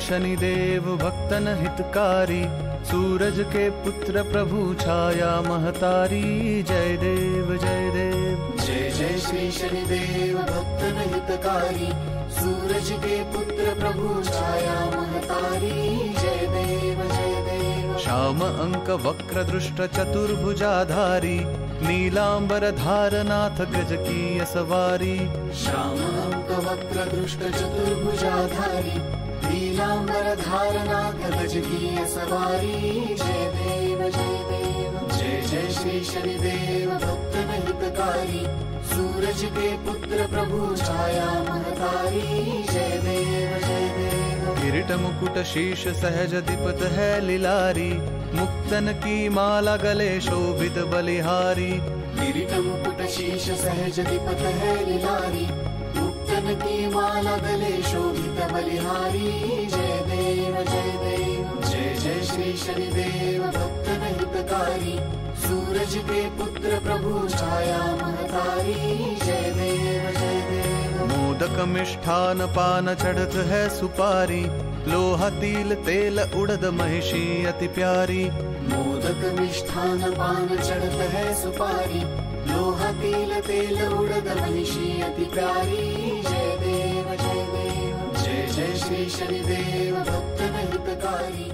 शनिदेव भक्तन हितकारी, सूरज के पुत्र प्रभु छाया महतारी। जय देव जय देव। जय जय श्री शनिदेव भक्तन हितकारी, सूरज के पुत्र प्रभु छाया महतारी। जय देव जय देव। श्याम अंक वक्र दृष्ट चतुर्भुजाधारी, नीलांबर धारनाथ गज की सवारी। श्याम अंक वक्र दृष्ट चतुर्भुजाधारी, नीलांबर धारनाथ गज की सवारी। जय देव जय देव। जय जय श्री शनिदेव भक्तन हितकारी, सूरज के पुत्र प्रभु छाया महतारी। जय देव जय देव। किरीट मुकुट शीश सहज दीपत है लिलारी, मुक्तन की माला गले शोभित बलिहारी। किरीट मुकुट शीश सहज दीपत है लिलारी, मुक्तन की माला गले शोभित बलिहारी। जय देव जय देव। जय जय श्री शनिदेव भक्तन हितकारी, सूरज के पुत्र प्रभु छाया महतारी। जय देव जय देव। मोदक मिष्ठान पान चढ़त है सुपारी, लोहा तिल तेल उड़द महिषी अति प्यारी। मोदक मिष्ठान पान चढ़त है सुपारी, लोहा तिल तेल उड़द महिषी अति प्यारी। जय देव जय देव। जय जय श्री शनिदेव भक्तन हितकारी,